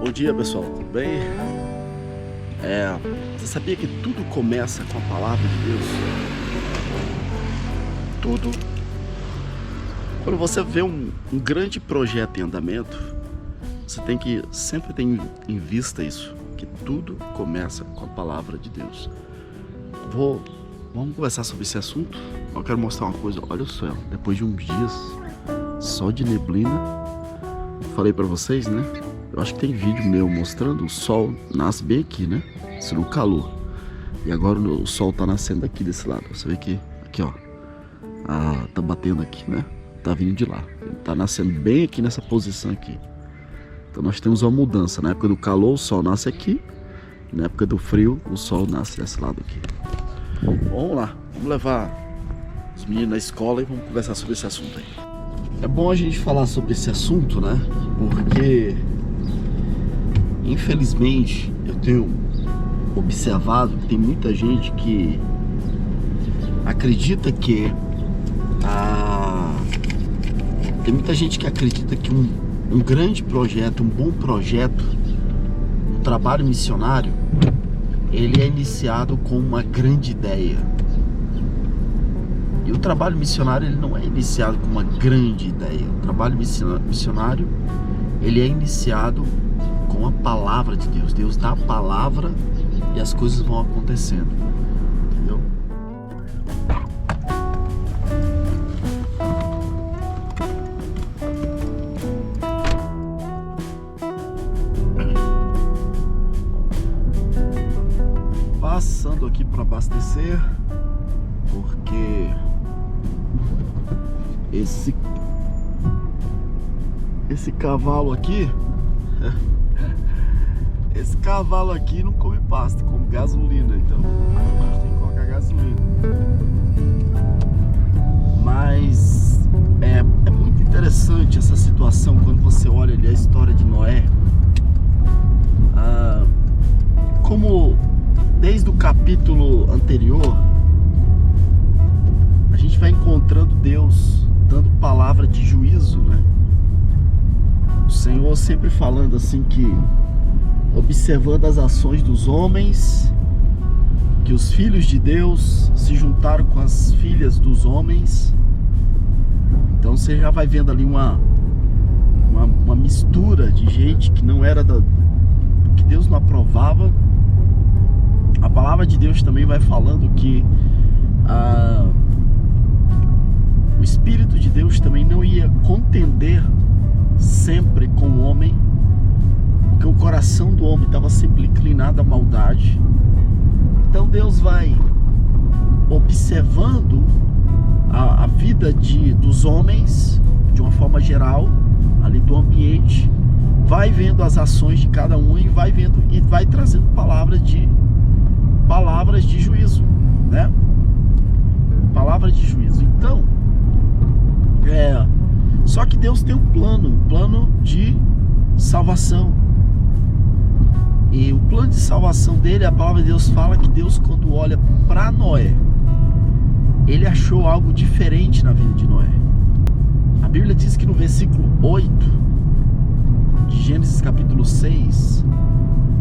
Bom dia, pessoal, tudo bem? Você sabia que tudo começa com a palavra de Deus? Tudo. Quando você vê um grande projeto em andamento, você tem que sempre ter em vista isso, que tudo começa com a palavra de Deus. Vamos conversar sobre esse assunto? Eu quero mostrar uma coisa. Olha o céu, depois de uns dias só de neblina, falei pra vocês, né? Eu acho que tem vídeo meu mostrando o sol nasce bem aqui, né? Isso no calor. E agora o sol tá nascendo aqui desse lado. Você vê que aqui, ó, tá batendo aqui, né? Tá vindo de lá. Ele tá nascendo bem aqui nessa posição aqui. Então nós temos uma mudança. Na época do calor o sol nasce aqui. Na época do frio o sol nasce desse lado aqui. Vamos lá, vamos levar os meninos na escola e vamos conversar sobre esse assunto aí. É bom a gente falar sobre esse assunto, né? Porque infelizmente eu tenho observado que tem muita gente que acredita que um grande projeto, um bom projeto, um trabalho missionário, ele é iniciado com uma grande ideia. E o trabalho missionário, ele não é iniciado com uma grande ideia. O trabalho missionário, ele é iniciado com a palavra de Deus. Deus dá a palavra e as coisas vão acontecendo. Entendeu? Passando aqui para abastecer, porque esse cavalo aqui não come pasto, come gasolina, então a gente tem que colocar gasolina. Mas é muito interessante essa situação quando você olha ali a história de Noé, como desde o capítulo anterior a gente vai encontrando Deus dando palavra de juízo, né? O Senhor sempre falando assim que, observando as ações dos homens, que os filhos de Deus se juntaram com as filhas dos homens. Então você já vai vendo ali uma mistura de gente que não era que Deus não aprovava. A palavra de Deus também vai falando que o Espírito de Deus também não ia contender sempre com o homem, porque o coração do homem estava sempre inclinado à maldade. Então Deus vai observando a vida dos homens de uma forma geral, ali do ambiente, vai vendo as ações de cada um e vai vendo e vai trazendo palavras de juízo, né? Palavra de juízo. Então, só que Deus tem um plano de salvação. E o plano de salvação dele, a palavra de Deus fala que Deus, quando olha para Noé, ele achou algo diferente na vida de Noé. A Bíblia diz que no versículo 8 de Gênesis capítulo 6,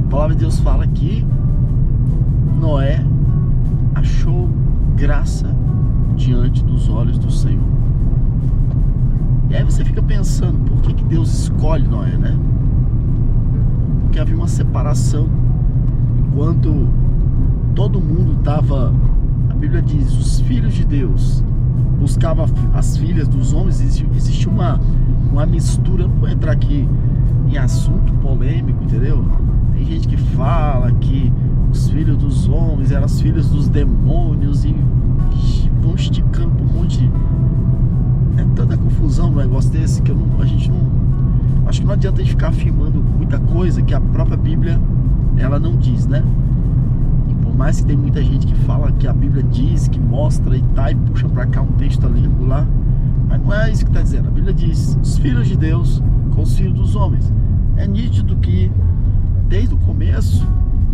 a palavra de Deus fala que Noé achou graça diante dos olhos do Senhor. E aí você fica pensando, por que Deus escolhe Noé, né? Porque havia uma separação. Enquanto todo mundo estava, a Bíblia diz, os filhos de Deus buscavam as filhas dos homens, existia uma mistura. Eu não vou entrar aqui em assunto polêmico, entendeu? Tem gente que fala que os filhos dos homens eram as filhas dos demônios e vão esticando por um monte. É tanta confusão no negócio desse que acho que não adianta a gente ficar afirmando muita coisa que a própria Bíblia ela não diz, né? E por mais que tem muita gente que fala que a Bíblia diz, que mostra e tá, e puxa pra cá um texto ali e lá, mas não é isso que tá dizendo. A Bíblia diz, os filhos de Deus com os filhos dos homens. É nítido que desde o começo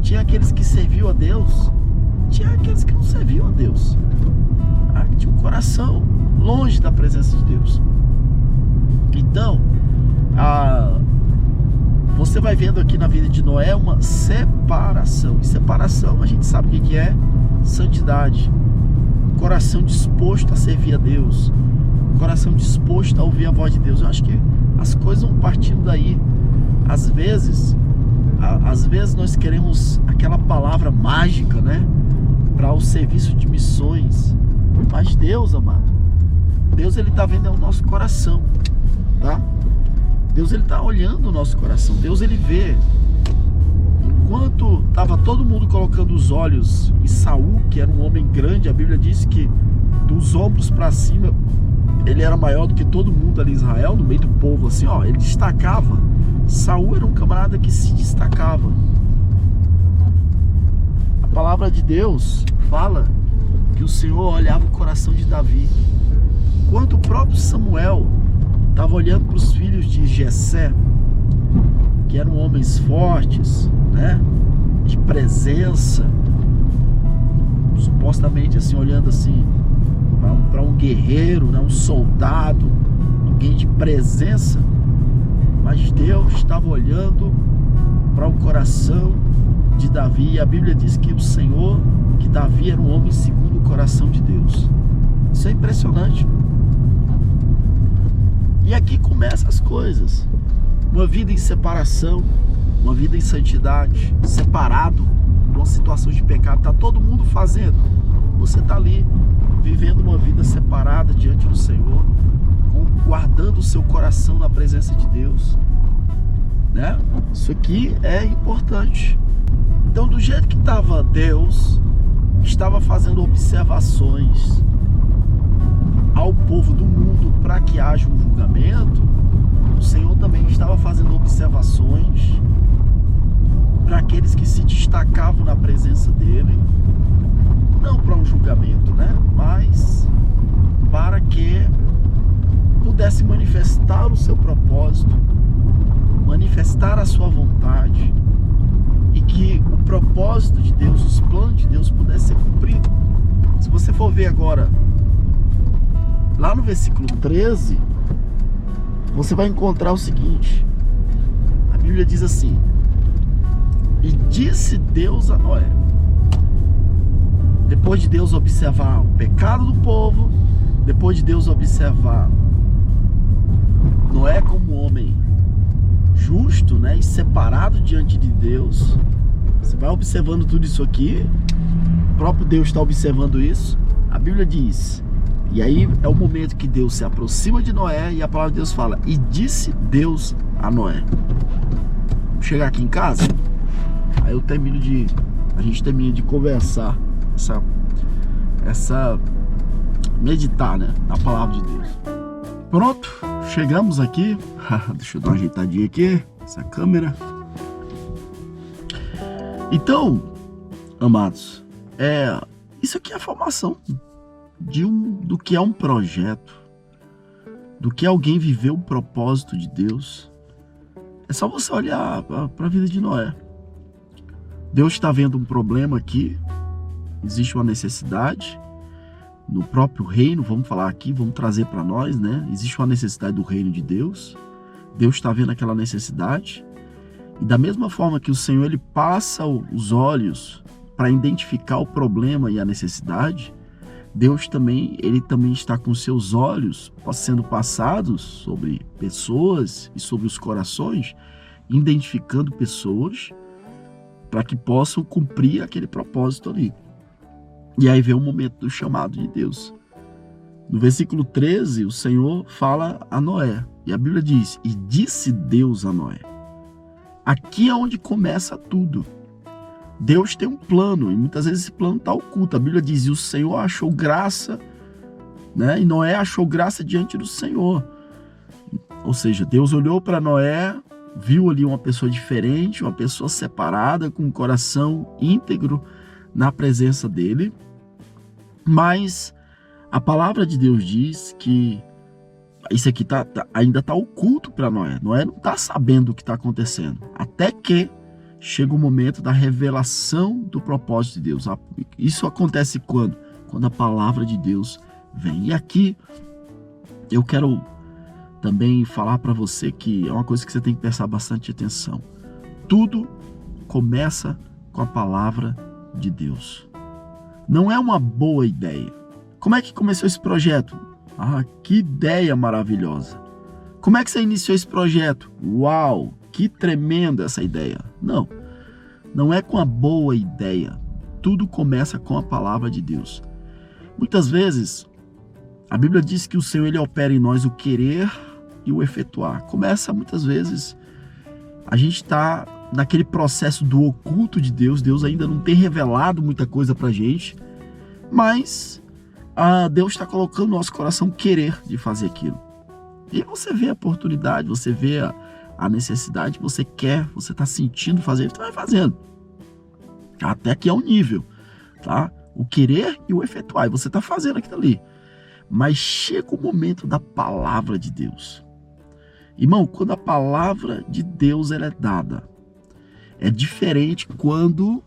tinha aqueles que serviam a Deus, tinha aqueles que não serviam a Deus. Tinha um coração longe da presença de Deus. Então, você vai vendo aqui na vida de Noé uma separação. E separação a gente sabe o que é? Santidade. Coração disposto a servir a Deus. Coração disposto a ouvir a voz de Deus. Eu acho que as coisas vão partindo daí. Às vezes nós queremos aquela palavra mágica, né? Para o serviço de missões. Mas Deus, amado, Deus, ele está vendo o nosso coração, tá? Deus, ele está olhando o nosso coração. Deus, ele vê. Enquanto estava todo mundo colocando os olhos em Saul, que era um homem grande, a Bíblia diz que dos ombros para cima ele era maior do que todo mundo ali em Israel, no meio do povo, assim, ó, ele destacava. Saul era um camarada que se destacava. A palavra de Deus fala que o Senhor olhava o coração de Davi, enquanto o próprio Samuel estava olhando para os filhos de Jessé, que eram homens fortes, né, de presença, supostamente assim, olhando assim para um guerreiro, né, um soldado, alguém de presença. Mas Deus estava olhando para o coração de Davi, e a Bíblia diz que o Senhor, que Davi era um homem segundo o coração de Deus. Isso é impressionante. E aqui começam as coisas. Uma vida em separação, uma vida em santidade, separado de uma situação de pecado. Está todo mundo fazendo. Você está ali, vivendo uma vida separada diante do Senhor, guardando o seu coração na presença de Deus, né? Isso aqui é importante. Então, do jeito que estava Deus, estava fazendo observações ao povo do mundo para que haja um julgamento, o Senhor também estava fazendo observações para aqueles que se destacavam na presença dele, não para um julgamento, né? Mas para que pudesse manifestar o seu propósito, manifestar a sua vontade, e que o propósito de Deus, os planos de Deus pudessem ser cumpridos. Se você for ver agora, lá no versículo 13, você vai encontrar o seguinte: a Bíblia diz assim: e disse Deus a Noé, depois de Deus observar o pecado do povo, depois de Deus observar Noé como homem justo, né, e separado diante de Deus, você vai observando tudo isso aqui, o próprio Deus está observando isso. A Bíblia diz, e aí é o momento que Deus se aproxima de Noé, e a palavra de Deus fala: e disse Deus a Noé. Vamos chegar aqui em casa, aí a gente termina de conversar, essa meditar, né, na palavra de Deus. Pronto, chegamos aqui. Deixa eu dar uma ajeitadinha aqui, essa câmera. Então, amados, isso aqui é a formação do que é um projeto, do que alguém viver o propósito de Deus. É só você olhar para a vida de Noé. Deus está vendo um problema aqui, existe uma necessidade no próprio reino, vamos falar aqui, vamos trazer para nós, né? Existe uma necessidade do reino de Deus. Deus está vendo aquela necessidade. E da mesma forma que o Senhor, ele passa os olhos para identificar o problema e a necessidade, Deus também, ele também está com seus olhos sendo passados sobre pessoas e sobre os corações, identificando pessoas para que possam cumprir aquele propósito ali. E aí vem o momento do chamado de Deus. No versículo 13, o Senhor fala a Noé. E a Bíblia diz: e disse Deus a Noé. Aqui é onde começa tudo. Deus tem um plano, e muitas vezes esse plano está oculto. A Bíblia diz: e o Senhor achou graça, né? E Noé achou graça diante do Senhor. Ou seja, Deus olhou para Noé, viu ali uma pessoa diferente, uma pessoa separada, com um coração íntegro na presença dele. Mas a palavra de Deus diz que isso aqui ainda está oculto para Noé. Noé não está sabendo o que está acontecendo. Até que chega o momento da revelação do propósito de Deus. Isso acontece quando? Quando a palavra de Deus vem. E aqui eu quero também falar para você que é uma coisa que você tem que prestar bastante atenção. Tudo começa com a palavra de Deus. Não é uma boa ideia. Como é que começou esse projeto? Ah, que ideia maravilhosa. Como é que você iniciou esse projeto? Uau, que tremenda essa ideia. Não é com a boa ideia. Tudo começa com a palavra de Deus. Muitas vezes, a Bíblia diz que o Senhor ele opera em nós o querer e o efetuar. Começa muitas vezes, a gente está naquele processo do oculto de Deus. Deus ainda não tem revelado muita coisa para a gente, mas Deus está colocando no nosso coração querer de fazer aquilo. E você vê a oportunidade, você vê a necessidade, você quer, você está sentindo fazer, você vai fazendo. Até que é um nível, tá? O querer e o efetuar, e você está fazendo aquilo ali. Mas chega o momento da palavra de Deus. Irmão, quando a palavra de Deus ela é dada, é diferente quando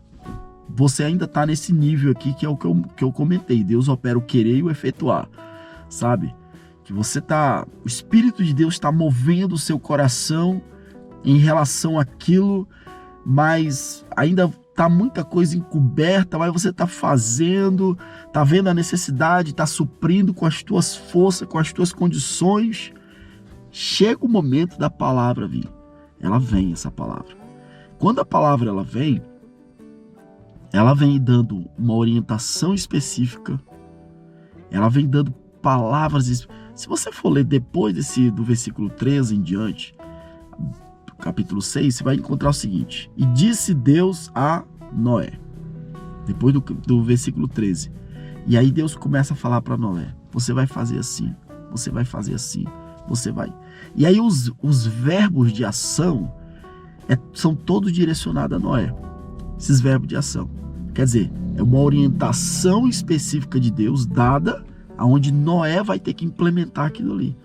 você ainda está nesse nível aqui, que é o que eu comentei. Deus opera o querer e o efetuar, sabe? Que você tá, o Espírito de Deus está movendo o seu coração em relação àquilo, mas ainda tá muita coisa encoberta, mas você tá fazendo, tá vendo a necessidade, tá suprindo com as tuas forças, com as tuas condições. Chega o momento da palavra vir. Ela vem, essa palavra. Quando a palavra ela vem dando uma orientação específica, ela vem dando palavras. Se você for ler depois do versículo 13 em diante, capítulo 6, você vai encontrar o seguinte: e disse Deus a Noé, depois do versículo 13, e aí Deus começa a falar para Noé: você vai fazer assim, você vai fazer assim, você vai. E aí os verbos de ação são todos direcionados a Noé. Esses verbos de ação, quer dizer, é uma orientação específica de Deus dada, aonde Noé vai ter que implementar aquilo ali.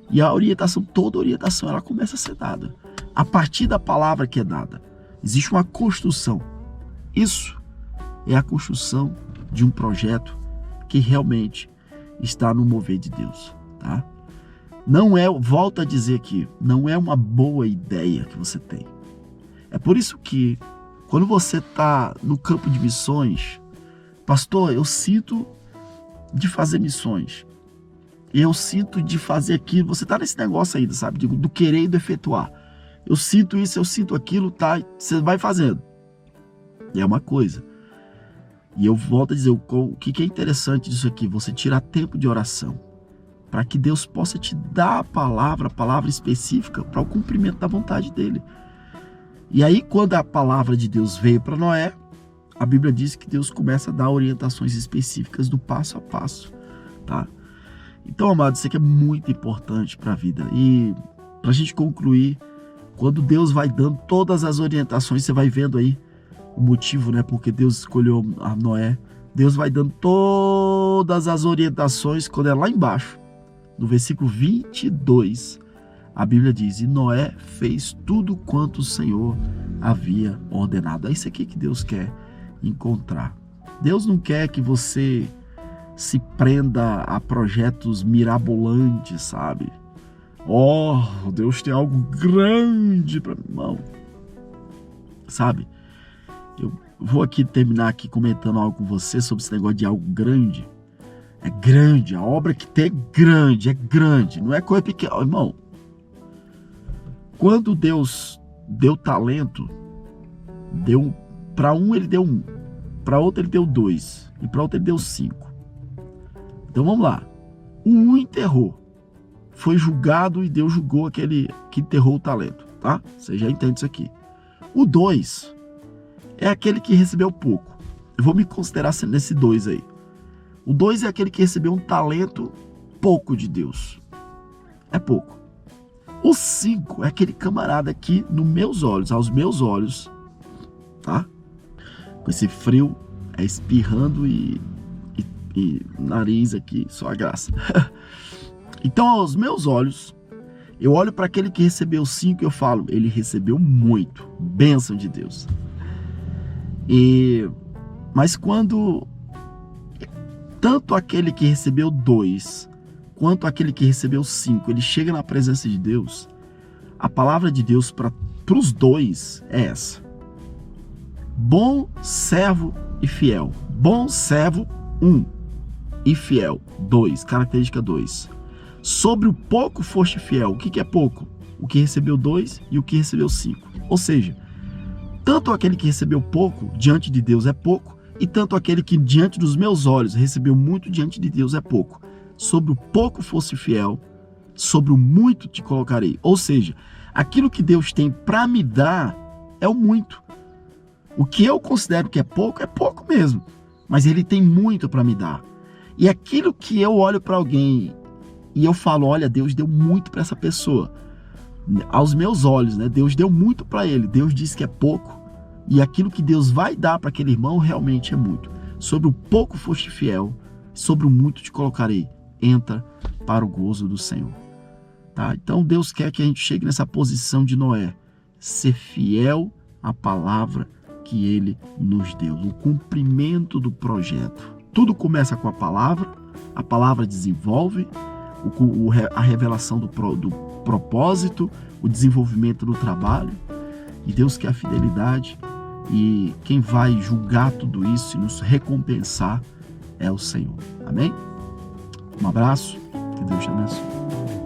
E a orientação, toda orientação, ela começa a ser dada a partir da palavra que é dada. Existe uma construção. Isso é a construção de um projeto que realmente está no mover de Deus, tá? Não é, volto a dizer aqui, não é uma boa ideia que você tem. É por isso que quando você está no campo de missões, pastor, eu sinto de fazer missões, eu sinto de fazer aquilo, você está nesse negócio ainda, sabe, do querer e do efetuar. Eu sinto isso, eu sinto aquilo, tá? Você vai fazendo. E é uma coisa. E eu volto a dizer, o que é interessante disso aqui? Você tirar tempo de oração, para que Deus possa te dar a palavra específica para o cumprimento da vontade dele. E aí, quando a palavra de Deus veio para Noé, a Bíblia diz que Deus começa a dar orientações específicas do passo a passo, tá? Então, amado, isso aqui é muito importante para a vida. E para a gente concluir, quando Deus vai dando todas as orientações, você vai vendo aí o motivo, né? Porque Deus escolheu a Noé. Deus vai dando todas as orientações, quando é lá embaixo, no versículo 22, a Bíblia diz: e Noé fez tudo quanto o Senhor havia ordenado. É isso aqui que Deus quer encontrar. Deus não quer que você se prenda a projetos mirabolantes, sabe? Oh, Deus tem algo grande para mim, irmão. Sabe? Eu vou aqui terminar aqui comentando algo com você sobre esse negócio de algo grande. É grande, a obra que tem é grande, não é coisa pequena, irmão. Quando Deus deu talento, para um ele deu 1, para outro ele deu 2 e para outro ele deu 5. Então vamos lá. O 1 enterrou, foi julgado e Deus julgou aquele que enterrou o talento, tá? Você já entende isso aqui. O 2 é aquele que recebeu pouco. Eu vou me considerar nesse 2 aí. O 2 é aquele que recebeu um talento pouco de Deus. É pouco. O 5 é aquele camarada que, aos meus olhos, tá? Com esse frio, espirrando e nariz aqui, só a graça. Então, aos meus olhos, eu olho para aquele que recebeu 5 e eu falo, ele recebeu muito, bênção de Deus. Mas quando tanto aquele que recebeu 2 quanto aquele que recebeu 5, ele chega na presença de Deus, a palavra de Deus para os dois é essa: bom servo e fiel. Bom servo, 1, e fiel, 2, característica 2. Sobre o pouco foste fiel. O que é pouco? O que recebeu 2 e o que recebeu 5. Ou seja, tanto aquele que recebeu pouco diante de Deus é pouco, e tanto aquele que diante dos meus olhos recebeu muito diante de Deus é pouco. Sobre o pouco fosse fiel, sobre o muito te colocarei. Ou seja, aquilo que Deus tem para me dar é o muito. O que eu considero que é pouco mesmo, mas Ele tem muito para me dar. E aquilo que eu olho para alguém e eu falo, olha, Deus deu muito para essa pessoa, aos meus olhos, né? Deus deu muito para ele. Deus disse que é pouco, e aquilo que Deus vai dar para aquele irmão realmente é muito. Sobre o pouco foste fiel, sobre o muito te colocarei. Entra para o gozo do Senhor. Tá? Então Deus quer que a gente chegue nessa posição de Noé, ser fiel à palavra que Ele nos deu, no cumprimento do projeto. Tudo começa com a palavra desenvolve a revelação do propósito, o desenvolvimento do trabalho, e Deus quer a fidelidade, e quem vai julgar tudo isso e nos recompensar é o Senhor. Amém? Um abraço, que Deus te abençoe.